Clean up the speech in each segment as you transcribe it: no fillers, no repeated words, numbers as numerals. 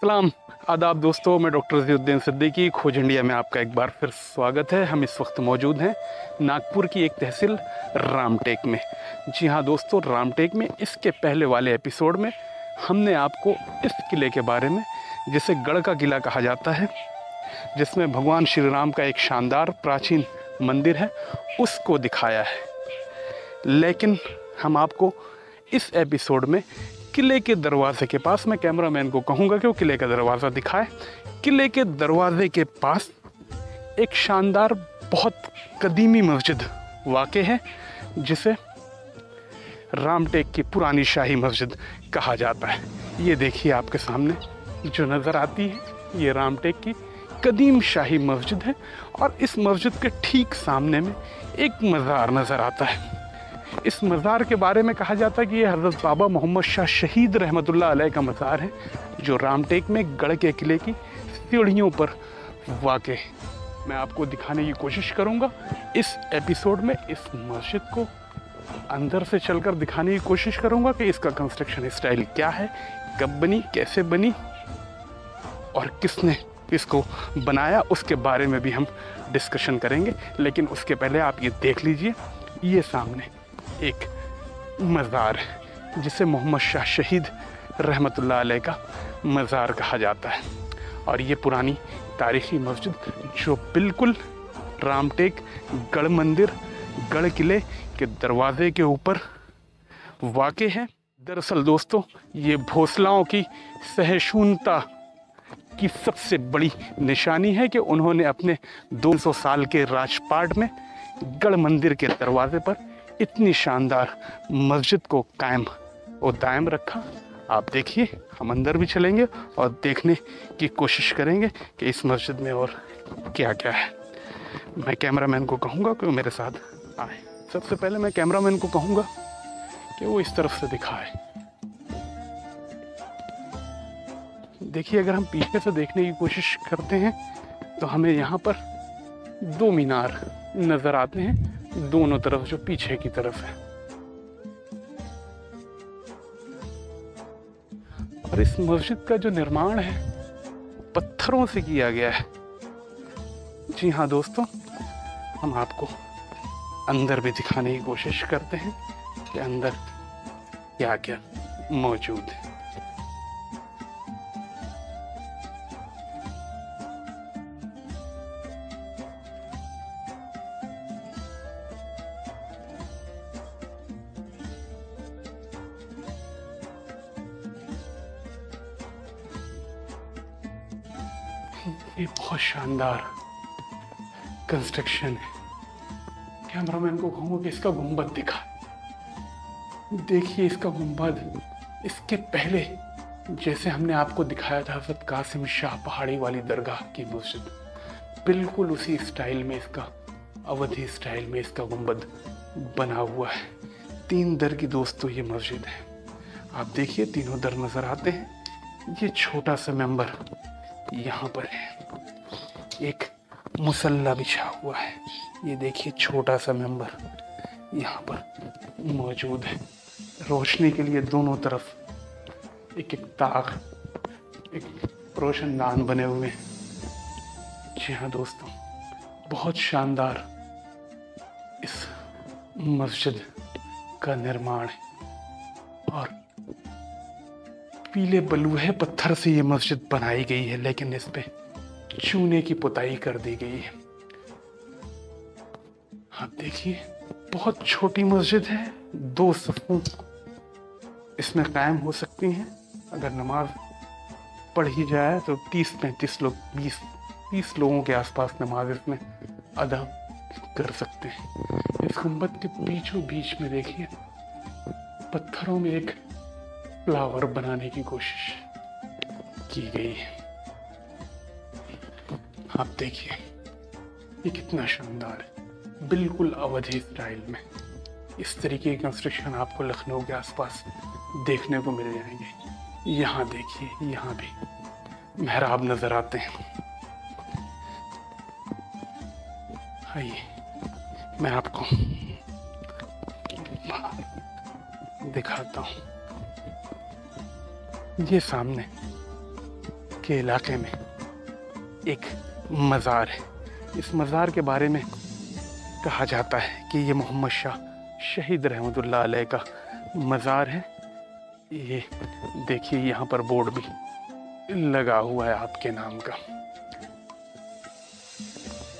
सलाम आदाब दोस्तों, मैं डॉक्टर ज़ियाउद्दीन सिद्दीकी खोज इंडिया में आपका एक बार फिर स्वागत है। हम इस वक्त मौजूद हैं नागपुर की एक तहसील रामटेक में। जी हाँ दोस्तों, रामटेक में इसके पहले वाले एपिसोड में हमने आपको इस किले के बारे में, जिसे गढ़ का किला कहा जाता है, जिसमें भगवान श्री राम का एक शानदार प्राचीन मंदिर है, उसको दिखाया है। लेकिन हम आपको इस एपिसोड में किले के दरवाजे के पास, मैं कैमरामैन को कहूँगा कि वो किले का दरवाज़ा दिखाए। किले के दरवाजे के पास एक शानदार बहुत कदीमी मस्जिद वाक़े है, जिसे रामटेक की पुरानी शाही मस्जिद कहा जाता है। ये देखिए आपके सामने जो नज़र आती है, ये रामटेक की कदीम शाही मस्जिद है और इस मस्जिद के ठीक सामने में एक मज़ार नज़र आता है। इस मज़ार के बारे में कहा जाता है कि ये हज़रत बाबा मोहम्मद शाह शहीद रहमतुल्लाह अलैह का मज़ार है, जो रामटेक में गढ़ के किले की सीढ़ियों पर वाक़े है। मैं आपको दिखाने की कोशिश करूँगा इस एपिसोड में। इस मस्जिद को अंदर से चलकर दिखाने की कोशिश करूँगा कि इसका कंस्ट्रक्शन स्टाइल क्या है, कब बनी, कैसे बनी और किसने इसको बनाया, उसके बारे में भी हम डिस्कशन करेंगे। लेकिन उसके पहले आप ये देख लीजिए, ये सामने एक मज़ार है जिसे मोहम्मद शाह शहीद रहमतुल्लाह अलैह का मज़ार कहा जाता है। और ये पुरानी तारीख़ी मस्जिद जो बिल्कुल रामटेक गढ़ मंदिर, गढ़ किले के दरवाज़े के ऊपर वाक़े है। दरअसल दोस्तों, ये भोसलाओं की सहिष्णुता की सबसे बड़ी निशानी है कि उन्होंने अपने 200 साल के राजपाट में गढ़ मंदिर के दरवाजे पर इतनी शानदार मस्जिद को कायम और दायम रखा। आप देखिए, हम अंदर भी चलेंगे और देखने की कोशिश करेंगे कि इस मस्जिद में और क्या क्या है। मैं कैमरामैन को कहूँगा कि वो मेरे साथ आए। सबसे पहले मैं कैमरामैन को कहूँगा कि वो इस तरफ से दिखाए। देखिए, अगर हम पीछे से देखने की कोशिश करते हैं तो हमें यहाँ पर 2 मीनार नज़र आते हैं, दोनों तरफ जो पीछे की तरफ है। और इस मस्जिद का जो निर्माण है पत्थरों से किया गया है। जी हाँ दोस्तों, हम आपको अंदर भी दिखाने की कोशिश करते हैं कि अंदर क्या क्या मौजूद है। ये बहुत शानदार कंस्ट्रक्शन है। कैमरामैन को कहूँगा कि इसका गुंबद दिखा। देखिए इसका गुंबद, इसके पहले जैसे हमने आपको दिखाया था हज़रत कासिम शाह पहाड़ी वाली दरगाह की मस्जिद, बिल्कुल उसी स्टाइल में इसका, अवधी स्टाइल में इसका गुंबद बना हुआ है। 3 दर की दोस्तों ये मस्जिद है। आप देखिए, तीनों दर नज़र आते हैं। ये छोटा सा मेंबर यहाँ पर है, एक मुसल्ला बिछा हुआ है। ये देखिए, छोटा सा मेंबर यहाँ पर मौजूद है। रोशनी के लिए दोनों तरफ एक एक ताक, एक रोशनदान बने हुए हैं। जी हाँ दोस्तों, बहुत शानदार इस मस्जिद का निर्माण है। और पीले बलुहे पत्थर से ये मस्जिद बनाई गई है, लेकिन इस पे चूने की पुताई कर दी गई है। आप देखिए, बहुत छोटी मस्जिद है। 2 सफ़ों इसमें कायम हो सकती हैं। अगर नमाज पढ़ी जाए तो 30-35 लोग, 20-30 लोगों के आसपास नमाज इसमें अदा कर सकते हैं। इस गुंबद के बीचों बीच में देखिए, पत्थरों में एक फ्लावर बनाने की कोशिश की गई है। आप देखिए, ये कितना शानदार है, बिल्कुल अवधी स्टाइल में। इस तरीके की कंस्ट्रक्शन आपको लखनऊ के आसपास देखने को मिल जाएंगे। यहाँ देखिए, यहाँ भी मेहराब नजर आते हैं। आइए मैं आपको दिखाता हूँ। ये सामने के इलाके में एक मज़ार है। इस मज़ार के बारे में कहा जाता है कि ये मोहम्मद शाह शहीद रहमतुल्लाह अलैह का मज़ार है। ये देखिए यहाँ पर बोर्ड भी लगा हुआ है आपके नाम का।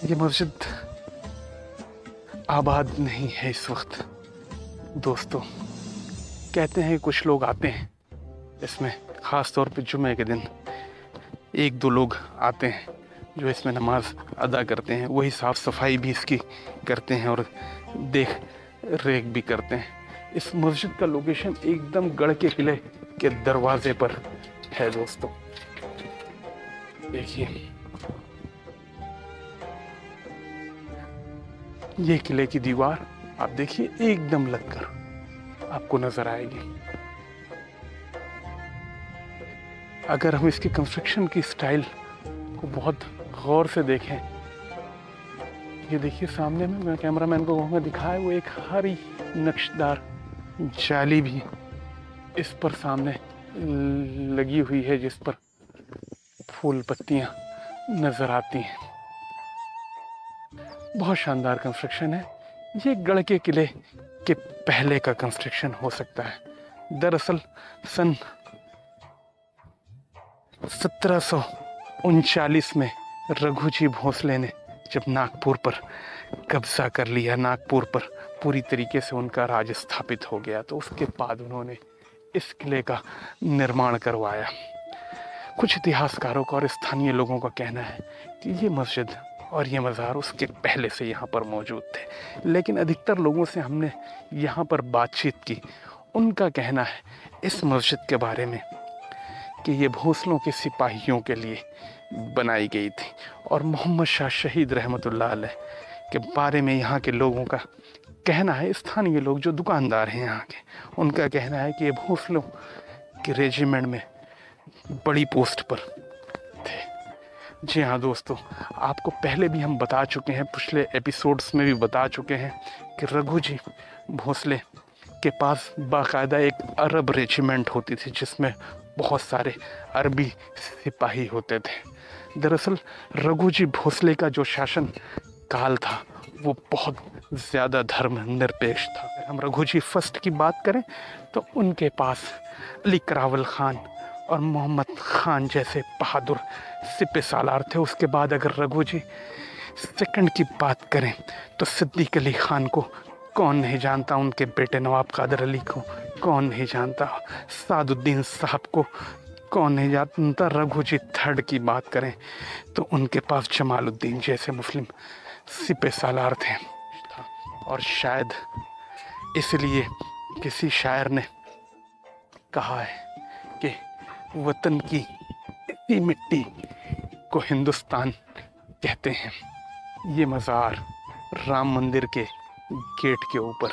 ये मस्जिद आबाद नहीं है इस वक्त दोस्तों। कहते हैं कुछ लोग आते हैं इसमें, ख़ास तौर पे जुमे के दिन 1-2 लोग आते हैं जो इसमें नमाज अदा करते हैं। वही साफ़ सफाई भी इसकी करते हैं और देख रेख भी करते हैं। इस मस्जिद का लोकेशन एकदम गढ़ के किले के दरवाजे पर है दोस्तों। देखिए ये किले की दीवार आप देखिए एकदम लगकर आपको नजर आएगी। अगर हम इसकी कंस्ट्रक्शन की स्टाइल को बहुत गौर से देखें, ये देखिए सामने में मैं कैमरामैन को कहूँगा दिखाए वो एक हरी नक्शदार जाली भी इस पर सामने लगी हुई है जिस पर फूल पत्तियाँ नजर आती हैं। बहुत शानदार कंस्ट्रक्शन है। ये गढ़ के किले के पहले का कंस्ट्रक्शन हो सकता है। दरअसल सन 1739 में रघुजी भोसले ने जब नागपुर पर कब्जा कर लिया, नागपुर पर पूरी तरीके से उनका राज स्थापित हो गया, तो उसके बाद उन्होंने इस किले का निर्माण करवाया। कुछ इतिहासकारों का और स्थानीय लोगों का कहना है कि ये मस्जिद और ये मज़ार उसके पहले से यहाँ पर मौजूद थे, लेकिन अधिकतर लोगों से हमने यहाँ पर बातचीत की। उनका कहना है इस मस्जिद के बारे में कि ये भोसलों के सिपाहियों के लिए बनाई गई थी और मोहम्मद शाह शहीद रहमतुल्लाह अलैह के बारे में यहाँ के लोगों का कहना है, स्थानीय लोग जो दुकानदार हैं यहाँ के, उनका कहना है कि ये भोसलों के रेजिमेंट में बड़ी पोस्ट पर थे। जी हाँ दोस्तों, आपको पहले भी हम बता चुके हैं, पिछले एपिसोड्स में भी बता चुके हैं कि रघुजी भोसले के पास बाकायदा एक अरब रेजिमेंट होती थी जिसमें बहुत सारे अरबी सिपाही होते थे। दरअसल रघुजी भोसले का जो शासन काल था वो बहुत ज़्यादा धर्मनिरपेक्ष था। अगर हम रघुजी फर्स्ट की बात करें तो उनके पास अली करावल खान और मोहम्मद खान जैसे बहादुर सिपह सालार थे। उसके बाद अगर रघुजी सेकंड की बात करें तो सिद्दीक अली खान को कौन नहीं जानता, उनके बेटे नवाब कादर अली को कौन नहीं जानता, सादुद्दीन साहब को कौन नहीं जानता। रघुजी थर्ड की बात करें तो उनके पास जमालुद्दीन जैसे मुस्लिम सिपह सालार थे। और शायद इसलिए किसी शायर ने कहा है कि वतन की इसी मिट्टी को हिंदुस्तान कहते हैं। ये मज़ार राम मंदिर के गेट के ऊपर,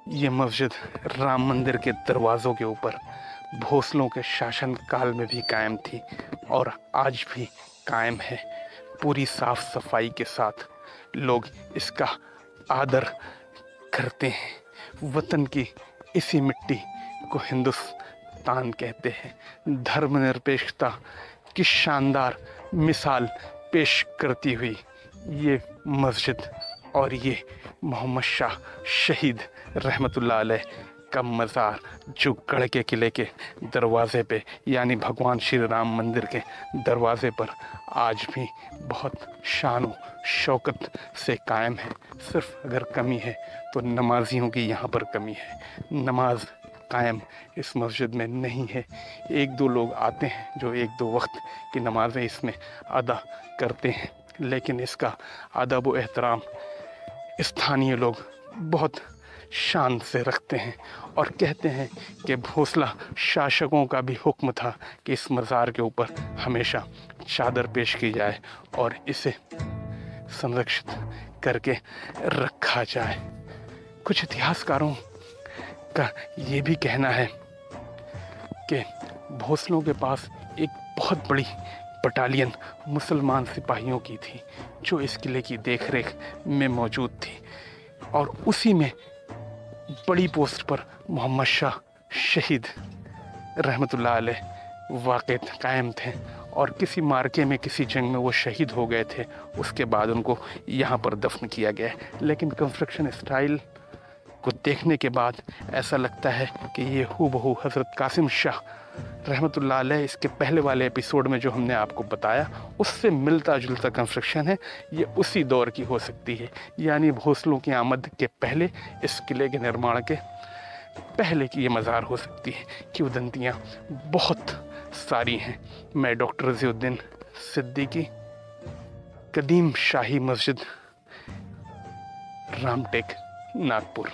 ये मस्जिद राम मंदिर के दरवाज़ों के ऊपर भोसलों के शासन काल में भी कायम थी और आज भी कायम है। पूरी साफ सफाई के साथ लोग इसका आदर करते हैं। वतन की इसी मिट्टी को हिंदुस्तान कहते हैं। धर्मनिरपेक्षता की शानदार मिसाल पेश करती हुई ये मस्जिद और ये मोहम्मद शाह शहीद रहमतुल्लाह अलैह का मज़ार जो गढ़ के किले के दरवाज़े पे यानी भगवान श्री राम मंदिर के दरवाज़े पर आज भी बहुत शान व शौकत से कायम है। सिर्फ अगर कमी है तो नमाजियों की यहाँ पर कमी है। नमाज कायम इस मस्जिद में नहीं है। 1-2 लोग आते हैं जो 1-2 वक्त की नमाज़ें इसमें अदा करते हैं, लेकिन इसका अदब व एहतराम स्थानीय लोग बहुत शान से रखते हैं और कहते हैं कि भोसला शासकों का भी हुक्म था कि इस मज़ार के ऊपर हमेशा चादर पेश की जाए और इसे संरक्षित करके रखा जाए। कुछ इतिहासकारों का ये भी कहना है कि भोसलों के पास एक बहुत बड़ी बटालियन मुसलमान सिपाहियों की थी जो इस किले की देखरेख में मौजूद थी और उसी में बड़ी पोस्ट पर मोहम्मद शाह शहीद रहमतुल्लाह अलैह वाक़ कायम थे और किसी मार्के में, किसी जंग में वो शहीद हो गए थे। उसके बाद उनको यहाँ पर दफन किया गया है। लेकिन कंस्ट्रक्शन स्टाइल को देखने के बाद ऐसा लगता है कि ये हूबहू हज़रत कासिम शाह रहमतुल्लाह अलैह, इसके पहले वाले एपिसोड में जो हमने आपको बताया उससे मिलता जुलता कंस्ट्रक्शन है। ये उसी दौर की हो सकती है, यानी भोसलों की आमद के पहले, इस किले के निर्माण के पहले की ये मज़ार हो सकती है। किंवदंतियाँ बहुत सारी हैं। मैं डॉक्टर रज़ीउद्दीन सिद्दीकी, कदीम शाही मस्जिद, रामटेक, नागपुर।